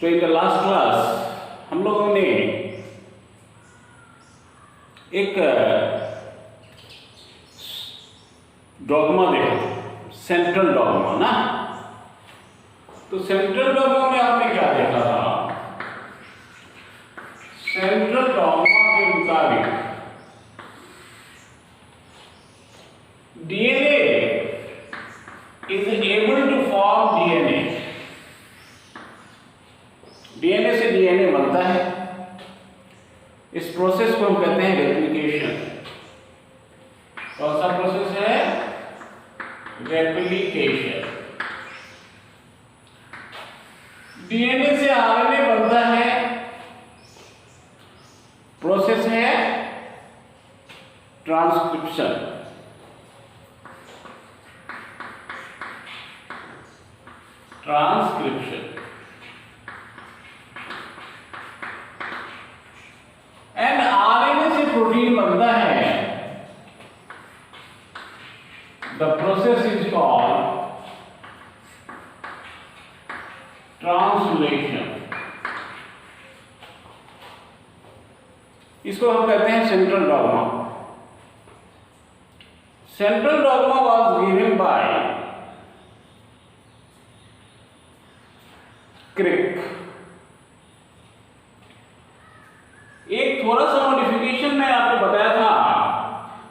तो in the last class हम लोगों ने एक डॉगमा देखा, सेंट्रल डॉगमा ना। तो सेंट्रल डॉगमा में आपने क्या देखा था? सेंट्रल डॉगमा के मुताबिक DNA is able to form DNA. DNA से डीएनए बनता है। इस प्रोसेस को हम कहते हैं रेप्लिकेशन। कौन सा प्रोसेस है? रेप्लिकेशन। डीएनए से आरएनए बनता है, प्रोसेस है ट्रांसक्रिप्शन। ट्रांसक्रिप्शन एंड आरएनए से प्रोटीन बनता है। The process is called translation. इसको हम कहते हैं central dogma. Central dogma was given by Crick. एक थोड़ा सा मॉडिफिकेशन मैं आपको बताया था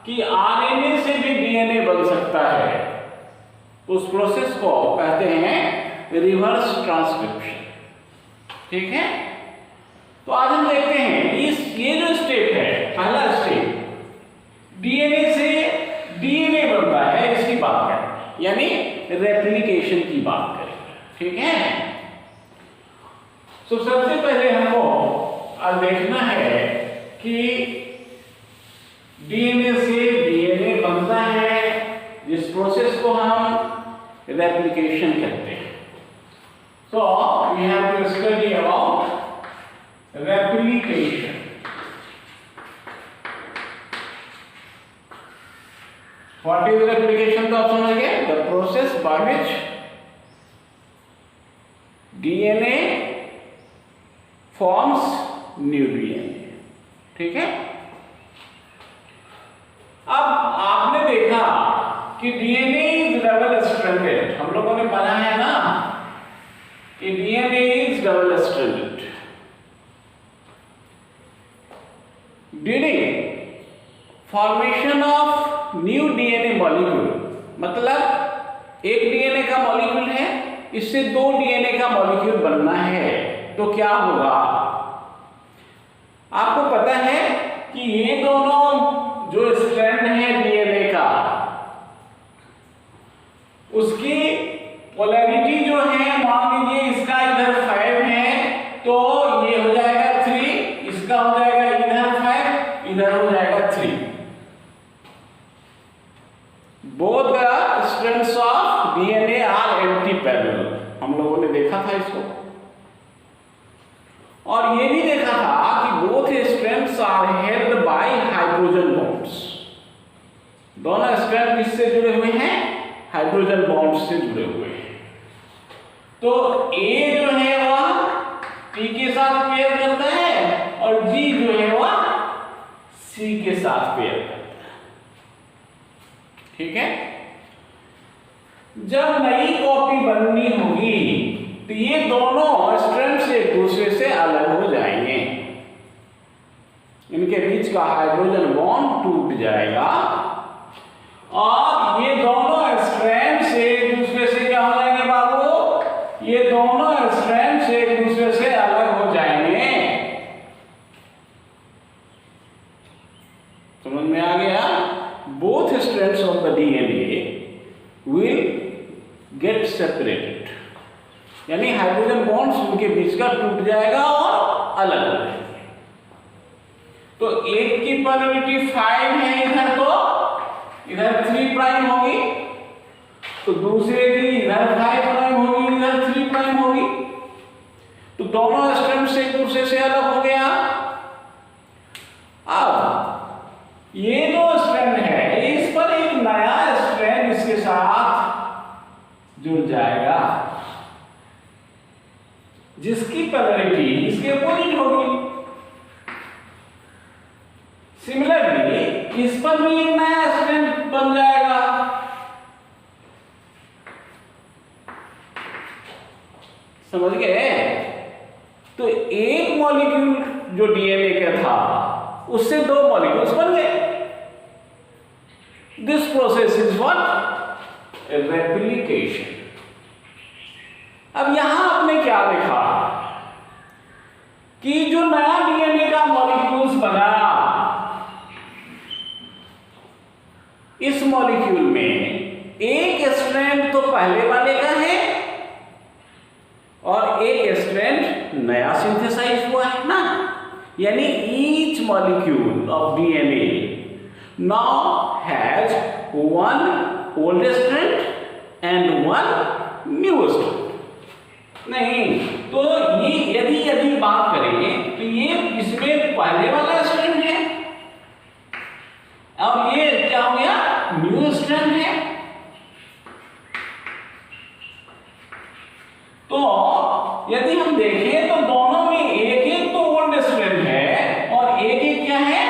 कि आरएनए से भी डीएनए बन सकता है। उस प्रोसेस को कहते हैं रिवर्स ट्रांसक्रिप्शन। ठीक है, तो आज हम देखते हैं ये जो स्टेप है, पहला स्टेप, डीएनए से डीएनए बनता है, इसकी बात करें, यानी रेप्लिकेशन की बात करें। ठीक है, तो सबसे पहले हमको आज देखना है कि डीएनए से डीएनए बनता है, जिस प्रोसेस को हम रेप्लिकेशन कहते हैं। So we have to study about replication. What is replication? तो आप समझिए, the process by which DNA forms new DNA. ठीक है, अब आपने देखा कि डीएनए इज डबल स्ट्रैंडेड। हम लोगों ने पढ़ा है ना कि DNA is double stranded. During formation of new DNA molecule, मतलब एक डीएनए का मॉलिक्यूल है, इससे दो डीएनए का मॉलिक्यूल बनना है, तो क्या होगा? आपको पता है कि ये दोनों जो स्ट्रैंड है डीएनए का, उसकी पोलैरिटी जो है, मान लीजिए इसका इधर 5 है तो ये हो जाएगा 3, इसका हो जाएगा इधर 5, इधर हो जाएगा 3। Both the strands of DNA are anti parallel. हम लोगों ने देखा था इसको, और ये भी देखा था कि both strands are held by hydrogen bonds. दोनों स्ट्रैंड किससे जुड़े हुए हैं? हाइड्रोजन बॉन्ड्स से जुड़े हुए हैं। तो ए जो है वह टी के साथ पेयर करता है और जी जो है वह सी के साथ पेयर करता है। ठीक है, जब नई कॉपी बननी होगी तो ये दोनों स्ट्रैंड्स एक दूसरे से अलग हो जाएंगे, इनके बीच का हाइड्रोजन बॉन्ड टूट जाएगा और ये दोनों स्ट्रैंड्स एक दूसरे से क्या हो जाएंगे बाबू? ये दोनों स्ट्रैंड्स एक दूसरे से अलग हो जाएंगे। समझ में आ गया? Both strands of the DNA will get separated, यानी हाइड्रोजन बॉन्ड्स उनके बीच का टूट जाएगा और अलग हो जाएंगे। तो एक की पोलैरिटी 5 है इधर, तो इधर 3 प्राइम होगी, तो दूसरे की इधर 5 प्राइम होगी, इधर 3 प्राइम होगी। तो दोनों स्ट्रैंड से एक दूसरे से अलग हो गया। अब ये जो स्ट्रैंड है, इस पर एक नया स्ट्रैंड इसके साथ जुड़ जाएगा। जिसकी पोलैरिटी इसके अपोजिट होगी। सिमिलरली इस पर भी एक नया स्ट्रेंथ बन जाएगा। समझ गए? तो एक मॉलिक्यूल जो डीएनए का था उससे दो मॉलिक्यूल्स बन गए। This process is what? Replication. अब यहां आपने क्या देखा कि जो नया डीएनए का मॉलिक्यूल्स बना, इस मॉलिक्यूल में एक स्ट्रैंड तो पहले वाले का है और एक स्ट्रैंड नया सिंथेसाइज हुआ है ना। यानी each molecule of DNA now has one old strand and one new strand. नहीं तो ये यदि बात करें तो ये इसमें पहले वाला स्ट्रैंड है और ये क्या हो गया? न्यू स्ट्रैंड है। तो यदि हम देखें तो दोनों में एक एक तो ओल्ड स्ट्रैंड है और एक एक क्या है?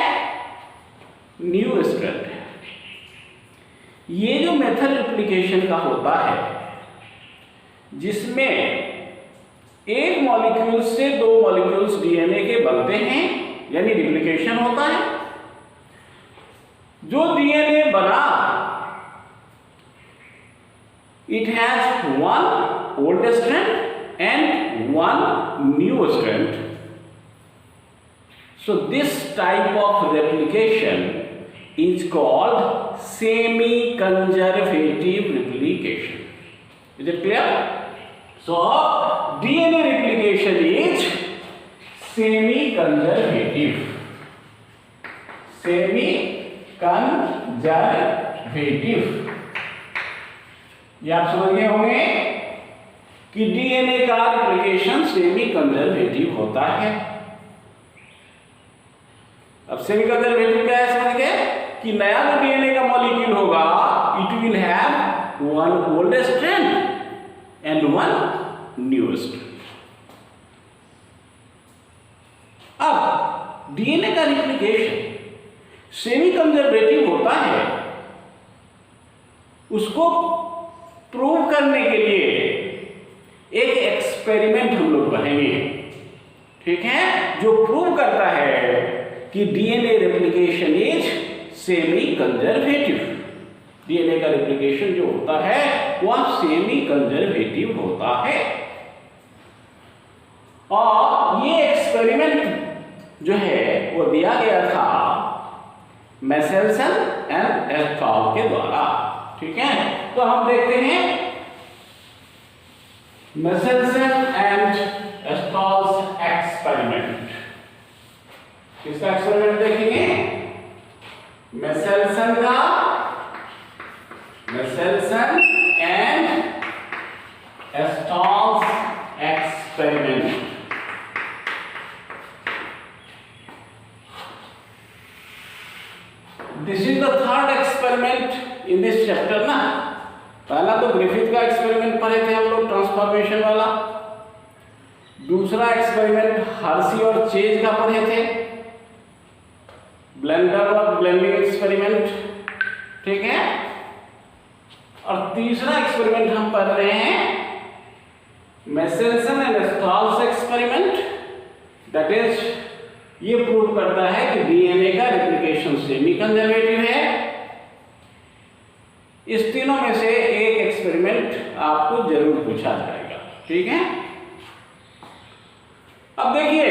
न्यू स्ट्रैंड है। ये जो मेथड रेप्लिकेशन का होता है जिसमें एक मॉलिक्यूल से दो मॉलिक्यूल्स डीएनए के बनते हैं यानी रेप्लिकेशन होता है। जो डीएनए बना it has one old strand and one new strand. So this type of replication is called semi conservative replication. Is it clear? So DNA replication is semi-conservative. Semi-conservative. ये आप समझ गए होंगे कि डीएनए का रेप्लिकेशन सेमी कंजर्वेटिव होता है। अब सेमी कंजर्वेटिव क्या है समझ गए कि नया जो डीएनए का मॉलिक्यूल होगा it will have one old strand and one new strand. अब डीएनए का रेप्लिकेशन सेमी कंजर्वेटिव होता है। उसको प्रूव करने के लिए एक एक्सपेरिमेंट हम लोग पढ़ेंगे, ठीक है, जो प्रूव करता है कि DNA replication is semi conservative. DNA का रेप्लिकेशन जो होता है वह सेमी कंजर्वेटिव होता है। और ये एक्सपेरिमेंट जो है वो दिया गया था मेसेल्सन एंड एस्टॉल के द्वारा, ठीक है। तो हम देखते हैं मेसेल्सन एंड एस्टॉल्स एक्सपेरिमेंट। किसका एक्सपेरिमेंट देखेंगे? Meselson and Estall's experiment. This is the third experiment in this chapter ना। पहला तो ग्रिफिथ का एक्सपेरिमेंट पढ़े थे हम लोग ट्रांसफॉर्मेशन वाला। दूसरा एक्सपेरिमेंट हर्सी और चेज का पढ़े थे, ब्लेंडर और ब्लेंडिंग एक्सपेरिमेंट, ठीक है। और तीसरा एक्सपेरिमेंट हम पढ़ रहे हैं Meselson and Stahl's experiment. That is ये प्रूव करता है कि डीएनए का रेप्लिकेशन सेमी कंजर्वेटिव है। इस तीनों में से एक एक्सपेरिमेंट आपको जरूर पूछा जाएगा, ठीक है। अब देखिए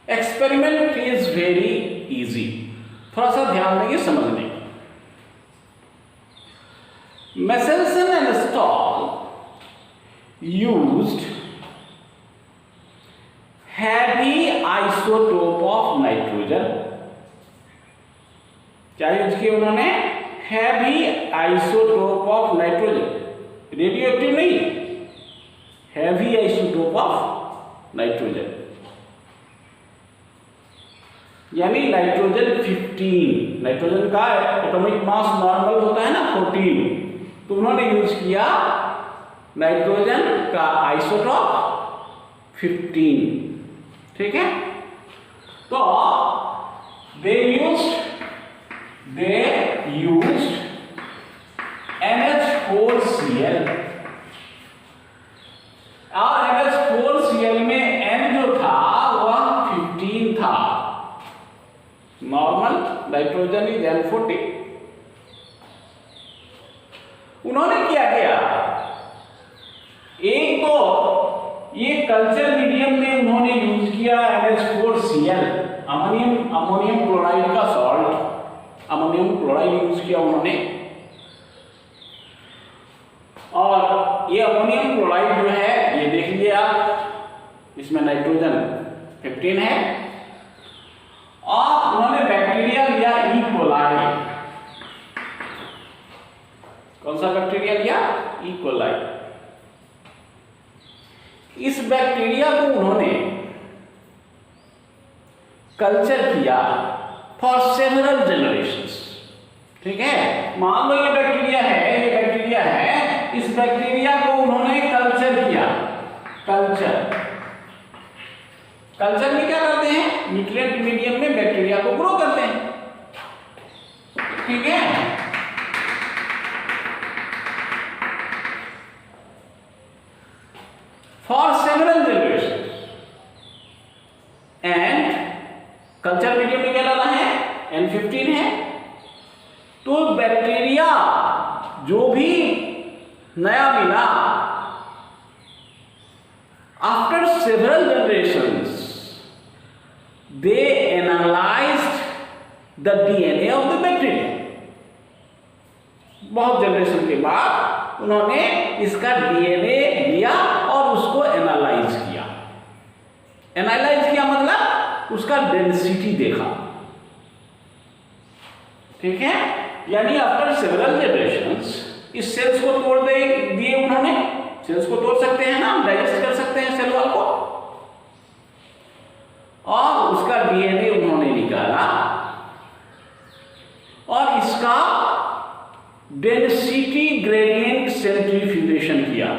एक्सपेरिमेंट इज वेरी इजी, थोड़ा सा ध्यान देंगे समझने। Meselson and Stahl used heavy isotope of nitrogen। क्या यूज किया उन्होंने? Heavy isotope of nitrogen, radioactive नहीं, हैवी आइसोटोप ऑफ नाइट्रोजन यानी नाइट्रोजन 15। नाइट्रोजन का एटॉमिक मास नॉर्मल होता है ना 14, तो उन्होंने यूज किया नाइट्रोजन का आइसोटॉप 15, ठीक है। तो दे यूज्ड NH4Cl, और NH4Cl में N जो था वह 15 था। Normal nitrogen is N40। उन्होंने क्या किया, एक तो ये कल्चर मीडियम में उन्होंने यूज किया NH4Cl, अमोनियम क्लोराइड का सॉल्ट, अमोनियम क्लोराइड यूज किया उन्होंने। और ये अमोनियम क्लोराइड जो है, ये देख लीजिए आप, इसमें नाइट्रोजन 15 है। और उन्होंने बैक्टीरिया लिया ई कोलाई। कौन सा बैक्टीरिया लिया? E coli. इस बैक्टीरिया को उन्होंने कल्चर किया फॉर सेवरल जनरेशंस, ठीक है। मान लो ये बैक्टीरिया है, इस बैक्टीरिया को उन्होंने कल्चर किया। कल्चर में क्या करते हैं, न्यूट्रिएंट मीडियम में बैक्टीरिया को ग्रो करते हैं, ठीक है। For several generations, and culture medium में क्या डाला है? N15 है। तो बैक्टीरिया जो भी नया मिला, after several generations they analysed the DNA of the bacteria. बहुत जनरेशन के बाद उन्होंने इसका DNA लिया और उसको एनालाइज किया। मतलब उसका डेंसिटी देखा, ठीक है। यानी आफ्टर सेवरल जनरेशंस इस सेल्स को तोड़ दिए उन्होंने। सेल्स को तोड़ सकते हैं ना, डाइजेस्ट कर सकते हैं सेल वॉल को, और उसका DNA उन्होंने निकाला और इसका डेंसिटी ग्रेडियंट सेंट्रीफ्यूगेशन किया।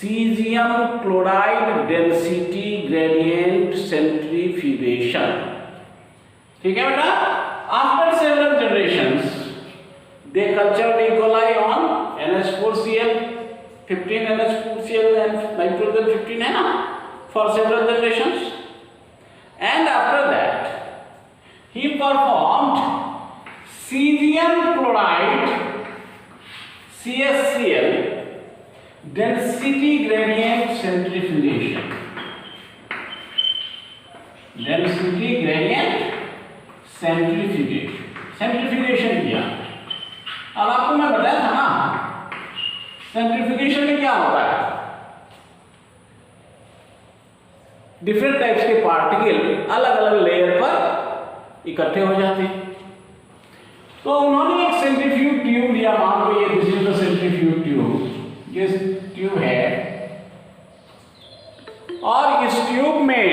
Caesium chloride density gradient centrifugation, ठीक है बेटा। After several generations they cultured E. coli on NH4Cl 15, NH4Cl and nitrogen 15 है ना, for several generations. And after that he performed cesium chloride CaCl density gradient centrifugation. Centrifugation किया। अब आपको मैं बताया था ना, सेंट्रीफ्यूगेशन में क्या होता है, डिफरेंट टाइप्स के पार्टिकल अलग अलग लेयर पर इकट्ठे हो जाते हैं। तो उन्होंने एक सेंट्रीफ्यूज ट्यूब लिया, मान लो ये this is the centrifuge tube, ये ट्यूब है, और इस ट्यूब में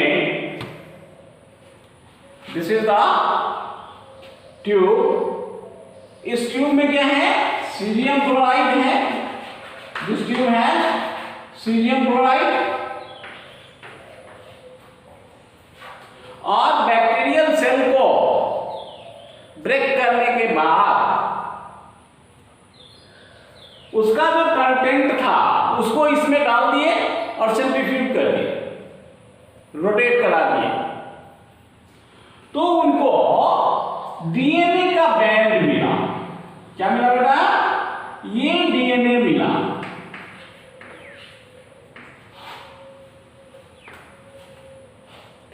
दिस इज द ट्यूब, इस ट्यूब में क्या है, सीजियम क्लोराइड है। दिस ट्यूब है सीजियम क्लोराइड, और बैक्टीरियल सेल को ब्रेक करने के बाद उसका जो कंटेंट था उसको इसमें डाल दिए और सेंट्रीफ्यूज कर दिए, रोटेट करा दिए। तो उनको DNA का बैंड मिला। क्या मिला बेटा? ये DNA मिला।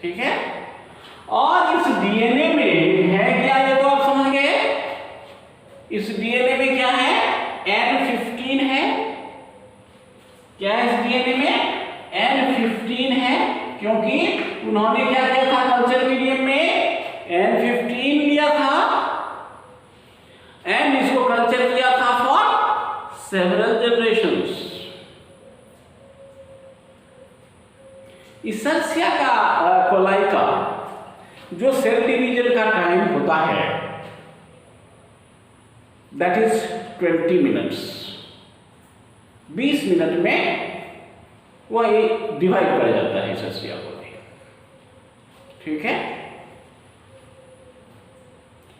ठीक है, और इस DNA में है क्या, ये तो आप समझ गए। इस DNA में क्या है, N15 है। क्या है इस DNA में? N15 है, क्योंकि उन्होंने क्या किया था, कल्चर मीडियम में N15 लिया था एंड इसको कल्चर किया था फॉर सेवरल जनरेशंस। इसर्सिया का कोलाई का जो सेल डिवीजन का टाइम होता है दैट इज 20 मिनट्स। 20 मिनट में वह डिवाइड कर जाता है इस एशिया को। ठीक है,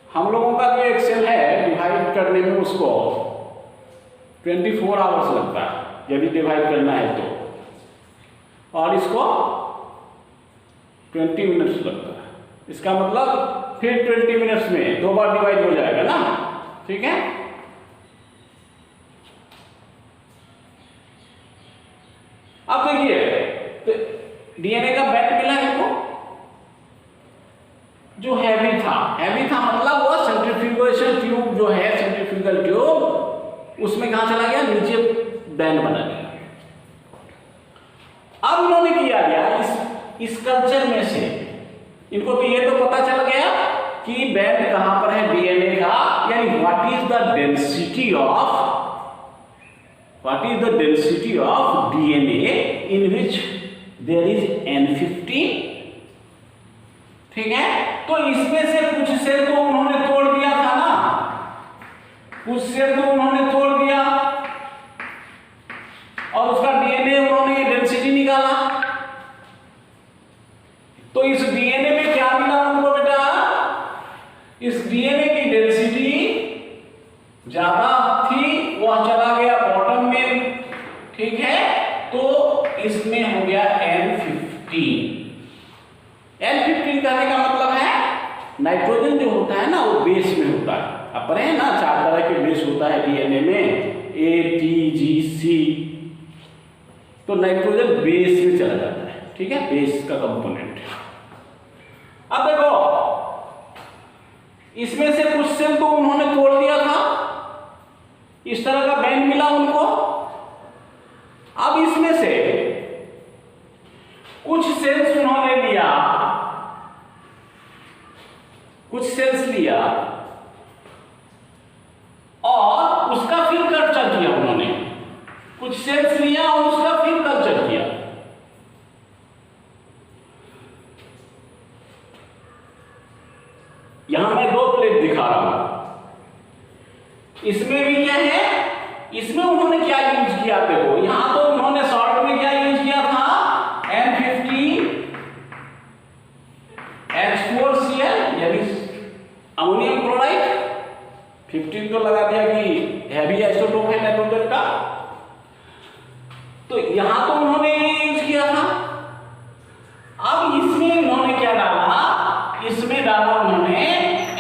हम लोगों का जो एक्सेल है डिवाइड करने में उसको 24 आवर्स लगता है यदि डिवाइड करना है तो, और इसको 20 मिनट्स लगता है। इसका मतलब फिर 20 मिनट्स में 2 बार डिवाइड हो जाएगा ना। ठीक है, अब देखिए डीएनए का बैंड मिला है तो जो हैवी था मतलब वो सेंट्रीफ्यूगेशन ट्यूब जो है, सेंट्रीफ्यूगल ट्यूब, उसमें कहां चला गया, नीचे बैंड बना गया। अब उन्होंने किया गया इस कल्चर में से इनको तो ये तो पता चल गया कि बैंड कहां पर है डीएनए का, यानी what is the density of DNA in which there is N15। ठीक है, तो इसमें से कुछ सेल तो उन्होंने तोड़ दिया था ना, कुछ सेल तो उन्होंने तोड़ दिया और उसका डीएनए उन्होंने डेंसिटी निकाला। तो इस डीएनए में क्या मिला उनको बेटा, इस डीएनए की डेंसिटी ज्यादा थी, वह चला गया बॉटम में। ठीक है, तो इसमें हो गया N15। N15 कहने का मतलब है नाइट्रोजन जो होता है ना वो बेस में होता है। आप पढ़े हैं ना 4 तरह के बेस होता है डीएनए में, A, T, G, C। तो नाइट्रोजन बेस में चला जाता है। ठीक है, बेस का कंपोनेंट। अब देखो इसमें से कुछ सेल तो उन्होंने तोड़ दिया था, इस तरह का बैंड मिला उनको। अब इसमें से कुछ सेल्स उन्होंने लिया, कुछ सेल्स लिया और उसका फिर कल्चर किया उन्होंने, कुछ सेल्स लिया और उसका फिर कल्चर किया। यहां मैं 2 प्लेट दिखा रहा हूं, इसमें भी क्या है, इसमें उन्होंने क्या यूज किया, देखो यहां तो उन्होंने शॉर्ट में क्या यूज किया था, N15 H4Cl यानी अमोनियम क्लोराइड। 15 तो लगा दिया कि हैवी आइसोटोप है नाइट्रोजन का, तो यहां तो उन्होंने ये यूज किया था। अब इसमें उन्होंने क्या डाला, इसमें डाला उन्होंने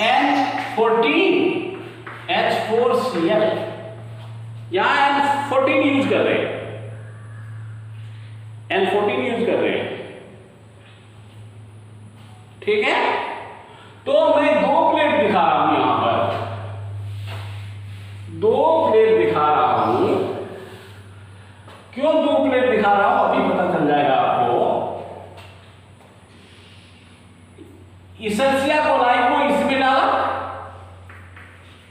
N14 H4Cl, यहां N14 यूज कर रहे हैं, N14 यूज कर रहे हैं। ठीक है, तो मैं 2 प्लेट दिखा रहा हूं, यहां पर 2 प्लेट दिखा रहा हूं। क्यों 2 प्लेट दिखा रहा हूं अभी पता चल जाएगा आपको। इसेंशिया कोलाई को इसमें डाला,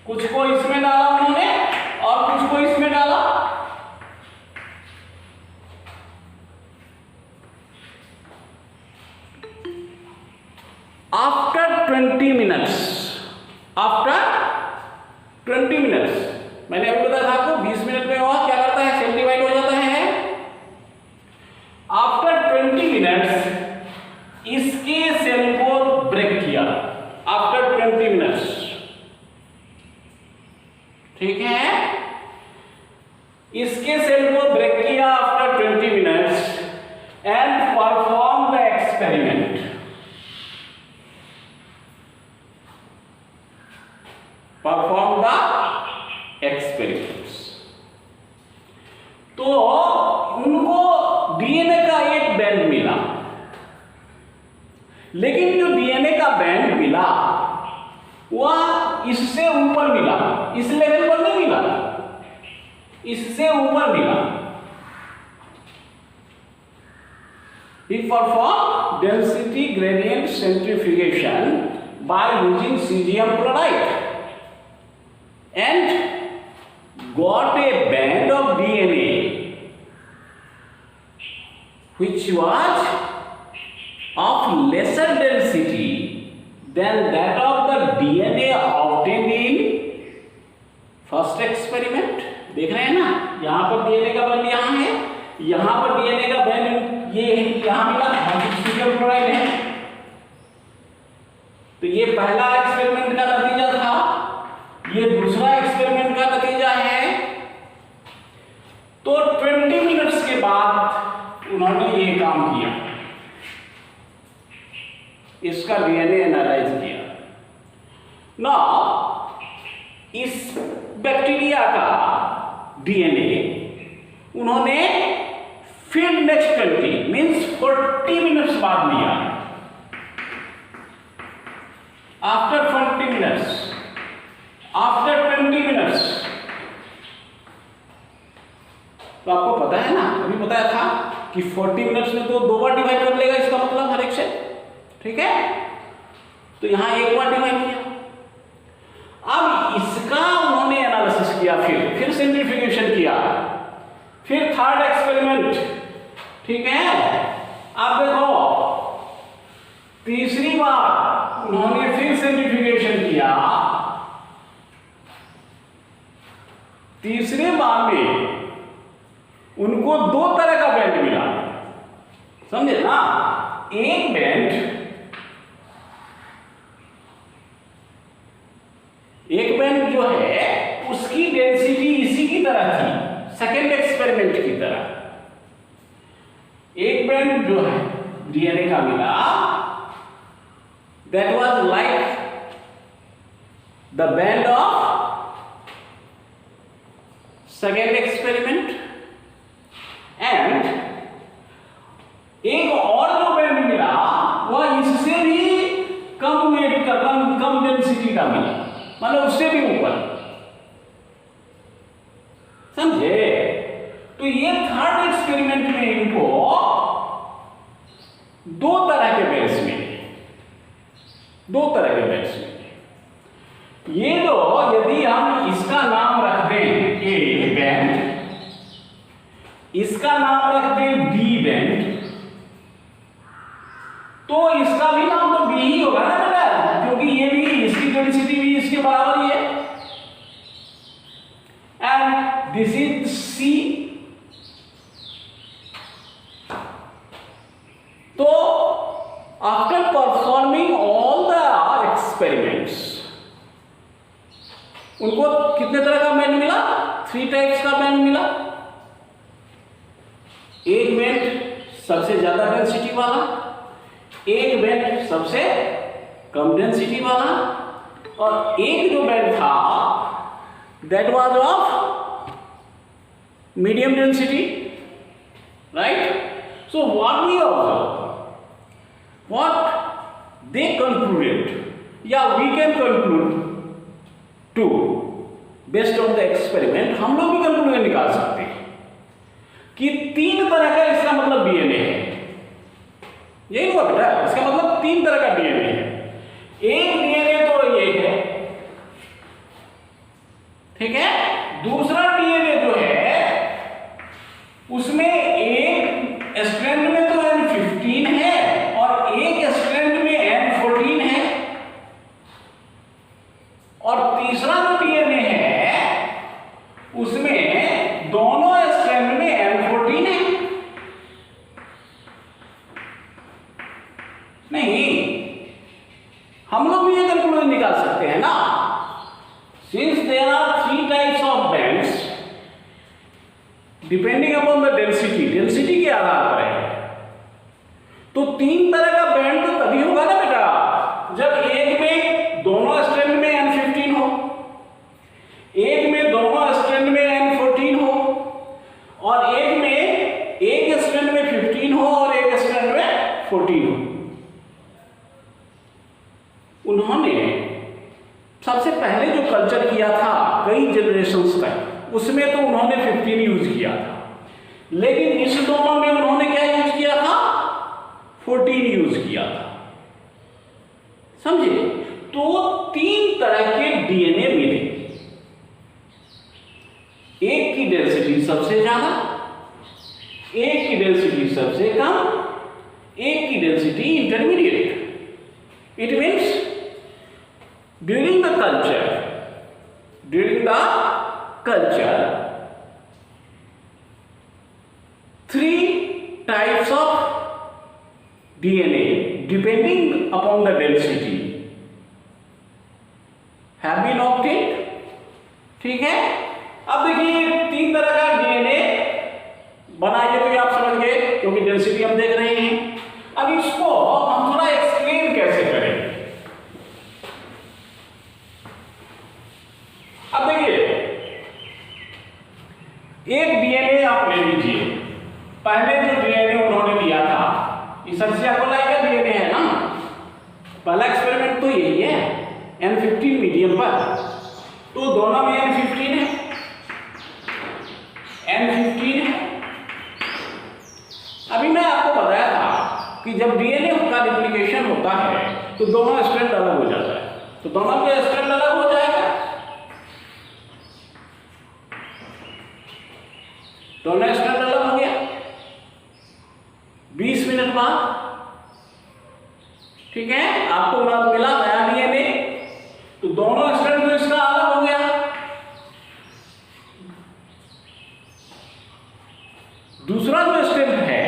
कुछ को इसमें डाला उन्होंने और कुछ को इसमें डाला। आफ्टर 20 मिनट्स मैंने अभी बताया था आपको 20 मिनट में वह क्या करता है, सेल डिवाइड हो जाता है। आफ्टर 20 मिनट्स इसके सेल को ब्रेक किया, आफ्टर 20 मिनट्स। ठीक है, इसके सेल को ब्रेक किया after 20 minutes and perform the experiment. Perform the experiments. तो उनको डीएनए का एक बैंड मिला, लेकिन जो डीएनए का बैंड मिला वह इससे ऊपर मिला, इस लेवल पर नहीं मिला, इससे ऊपर मिला। He performed density gradient centrifugation by using cesium chloride and got a band of DNA which was of lesser density than that of the DNA obtained in first experiment. देख रहे हैं ना, यहाँ पर डीएनए का बंद यहाँ है, यहाँ पर डीएनए का बंद ये है, यहाँ मिला ऑक्सीजन क्लोराइड है। तो ये पहला एक्सपेरिमेंट का नतीजा था, ये दूसरा एक्सपेरिमेंट का नतीजा है। तो 20 मिनट्स के बाद उन्होंने ये काम किया, इसका डीएनए एनालाइज किया ना। इस बैक्टीरिया का डीएनए उन्होंने फिर नेक्स्ट 20 मीन्स 40 मिनट्स बाद लिया। आफ्टर 20 मिनट्स, आफ्टर 20 मिनट्स, तो आपको पता है ना, अभी बताया था कि 40 मिनट्स में तो 2 बार डिवाइड कर लेगा, इसका मतलब हर एक से, ठीक है। तो यहां 1 बार डिवाइड किया। अब इसका उन्होंने एनालिसिस किया, फिर सेंट्रीफ्यूगेशन किया, फिर थर्ड एक्सपेरिमेंट, ठीक है। अब देखो तीसरी बार उन्होंने फिर सेंट्रीफ्यूगेशन किया। तीसरे बार में उनको 2 तरह का बैंड मिला, समझे ना। एक बैंड जो है उसकी डेंसिटी इसी की तरह थी, सेकेंड एक्सपेरिमेंट की तरह। एक बैंड जो है डीएनए का मिला, that was like the band of second experiment, and एक और जो बैंड मिला वह इससे भी कम वेट का, कम डेंसिटी का मिला, मतलब उससे भी ऊपर, समझे। तो ये थर्ड एक्सपेरिमेंट में इनको 2 तरह के बैंड्स मिले, 2 तरह के बैंड्स मिले। ये तो यदि हम इसका नाम रख दें ए बैंड, इसका नाम रख दें बी बैंड, तो इसका भी नाम तो बी ही होगा ना बेटा, क्योंकि ये भी, इसकी डेंसिटी भी इसके बराबर ही है। And this is C. तो after performing all the experiments उनको कितने तरह का बैंड मिला? 3 टाइप्स का बैंड मिला। एक बैंड सबसे ज्यादा डेंसिटी वाला, एक बैंड सबसे कम डेंसिटी वाला, और एक जो बैंड था that was of medium density, right. So what we observe, what they concluded, या we can conclude to based on the experiment, हम लोग भी कंक्लूजन निकाल सकते हैं कि 3 तरह का इसका मतलब डीएनए है। यही हुआ बेटा, इसका मतलब 3 तरह का डीएनए है। एक डीएनए तो ये है, ठीक है। दूसरा डीएनए जो है उसमें एक स्ट्रैंड में तो N15 है और एक स्ट्रैंड में N14 है, और तीसरा जो डीएनए है उसमें दोनों स्ट्रैंड में N14 है। नहीं, हम लोग भी ये कंक्लूजन निकाल सकते हैं ना, since there are 3 types of bands depending upon the density, density के आधार पर है, तो 3 तरह का बैंड तो तभी होगा ना बेटा जब एक में दोनों स्ट्रैंड में N15 हो, एक में दोनों स्ट्रैंड में N14 हो, और एक में एक स्ट्रैंड में 15 हो और एक स्ट्रैंड में 14 हो। उन्होंने सबसे पहले जो कल्चर किया था कई जनरेशंस तक, उसमें तो उन्होंने 15 यूज किया था, लेकिन इस दोनों में उन्होंने क्या यूज किया था? 14 यूज किया था, समझे। तो 3 तरह के डीएनए मिले, एक की डेंसिटी सबसे ज्यादा, एक की डेंसिटी सबसे कम, एक की density intermediate. It means during the culture DNA depending upon the density have been obtained. ठीक है, अब देखिए 3 तरह का DNA बनाइए तो ये आप समझ गए क्योंकि डेंसिटी हम देख रहे हैं। अब इसको हम थोड़ा एक्सप्लेन कैसे करेंगे। अब देखिए एक डीएनए आप ले लीजिए, पहले जो डीएनए उन्होंने दिया था इसेंशिया कोलाई का डीएनए है ना, पहला एक्सपेरिमेंट तो यही है N15 मीडियम पर, तो दोनों में N15 है, N15 है। अभी मैं आपको बताया था कि जब डीएनए का रिप्लिकेशन होता है तो दोनों स्ट्रैंड अलग हो जाता है, तो दोनों के स्ट्रैंड अलग हो जाएगा, दोनों स्ट्रैंड अलग हो गया। 20 मिनट बाद ठीक है आपको मिला नया डीएनए, तो दोनों स्ट्रैंड तो इसका अलग हो गया। दूसरा जो स्ट्रैंड है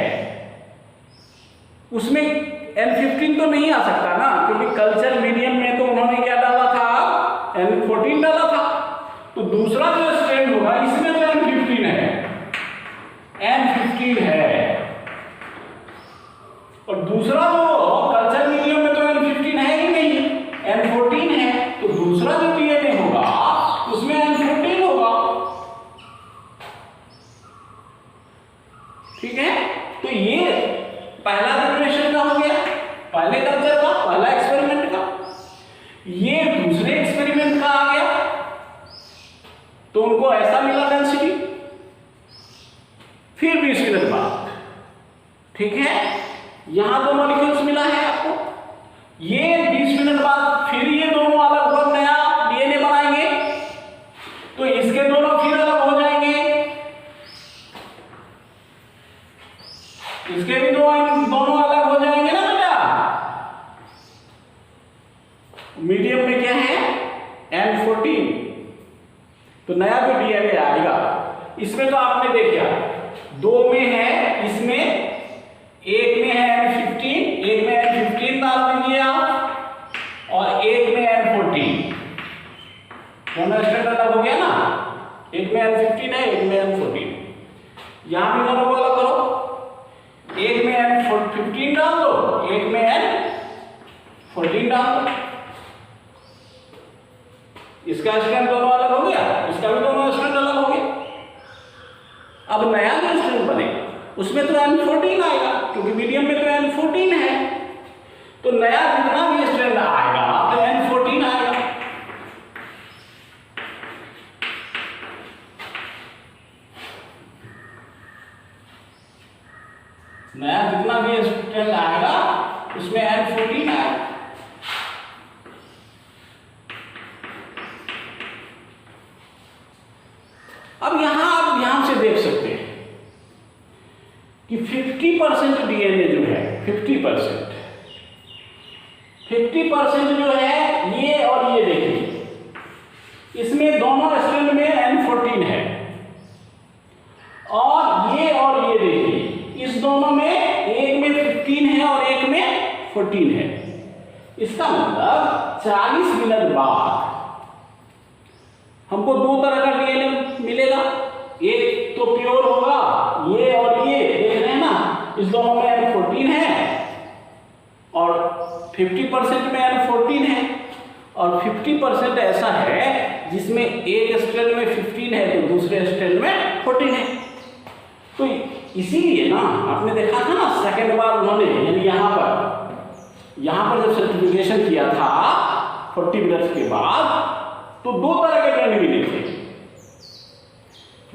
उसमें N15 तो नहीं आ सकता ना, क्योंकि कल्चर मीडियम में तो उन्होंने क्या डाला था, N14 डाला था। तो दूसरा जो स्ट्रैंड होगा इसमें तो N15 है, N15 है, और दूसरा जो कल्चर मीडियम में तो N15 है ही नहीं, N14 है। तो दूसरा जो डीएनए होगा उसमें N14 होगा। ठीक है, तो ये पहला जनरेशन का हो गया, पहले कल्चर का, पहला एक्सपेरिमेंट का। ये दूसरे एक्सपेरिमेंट का आ गया, तो उनको ऐसा मिला डेंसिटी। फिर 20 मिनट बाद ठीक है यहां दो मॉलिक्यूल्स मिला है आपको, ये 20 मिनट बाद फिर ये दोनों अलग हो नया डीएनए बनाएंगे, तो इसके दोनों फिर अलग हो जाएंगे, इसके भी दोनों अलग हो जाएंगे ना बेटा। मीडियम में क्या है N14, तो नया जो डीएनए आएगा इसमें तो आपने देखा 2 में है, इसमें एक में है N15, एक में N15 डाल दीजिए आप, और एक में N14, दोनों स्ट्रैंड अलग हो गया ना, एक में N15 है, एक में N14। यहां भी दोनों को अलग करो, एक में N15 डाल दो, एक में N14 डाल दो, इसका स्ट्रैंड दोनों अलग हो गया, इसका भी दोनों स्ट्रैंड अलग हो गया। अब नया जो स्ट्रैंड बनेगा उसमें तो N14 आएगा, क्योंकि मीडियम में तो N14 है, तो नया जितना भी स्ट्रैंड आएगा तो N14 आएगा। नया जितना भी स्ट्रैंड आएगा उसमें N14 आएगा। अब यहां से देख सकते हैं कि 50% डीएनए जो है 50% जो है ये, और ये देखिए इसमें दोनों स्ट्रैंड में N14 है, और ये देखिए इस दोनों में एक में 15 है और एक में 14 है। इसका मतलब 40 मिनट बाद हमको 2 तरह का डीएनए मिलेगा, एक तो प्योर होगा, ये और ये देख रहे हैं ना, इस दोनों में N14 है और 50% में N14 है, और 50% ऐसा है जिसमें एक स्ट्रैंड में 15 है तो दूसरे स्ट्रैंड में 14 है। तो इसीलिए ना आपने देखा था ना सेकेंड बार उन्होंने, यानी यहां पर जब सर्टिफिकेशन किया था 40 मिनट के बाद, तो 2 तरह के बैंड मिले थे,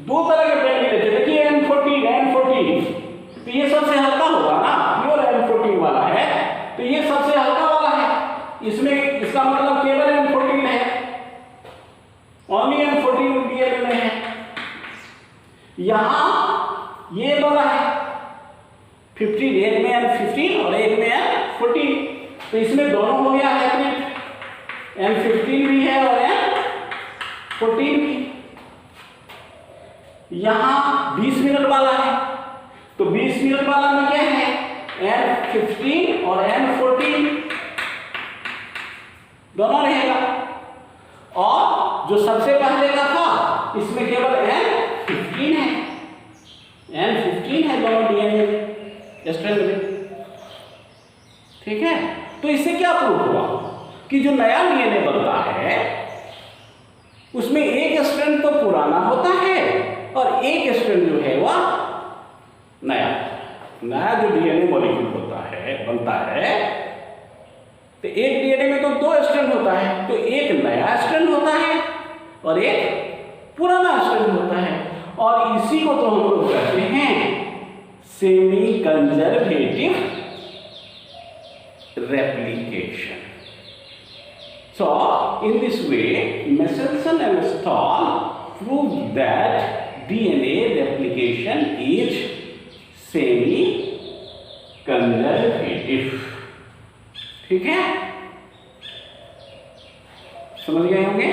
2 तरह के बैंड मिले थे। देखिए N14, तो ये सबसे हल्का होगा ना, प्योर N14 वाला है, तो ये सबसे हल्का वाला है, इसमें इसका मतलब केवल N14 है, ओनली N14 डीएनए में है। यहां ये वाला है 15, एक में N15 और एक में N14, तो इसमें दोनों हो गया है, N15 भी है और N14 भी। यहां 20 मिनट वाला है, तो 20 मिनट वाला में क्या है N15 और N14 दोनों रहेगा। और जो सबसे पहले का था इसमें केवल N15 है, N15 है दोनों डीएनए स्ट्रैंड में। ठीक है, तो इससे क्या प्रूव हुआ कि जो नया डीएनए बनता है उसमें एक स्ट्रैंड तो पुराना होता है और एक स्ट्रैंड जो है वह नया जो डीएनए मॉलिक्यूल होता है बनता है, तो एक डीएनए में तो दो स्ट्रैंड होता है, तो एक नया स्ट्रैंड होता है और एक पुराना स्ट्रैंड होता है, और इसी को तो हम लोग कहते हैं semi conservative replication. So, in this way, Michelson and Stahl proved that DNA replication is semi-conservative. ठीक है, समझ गए होंगे?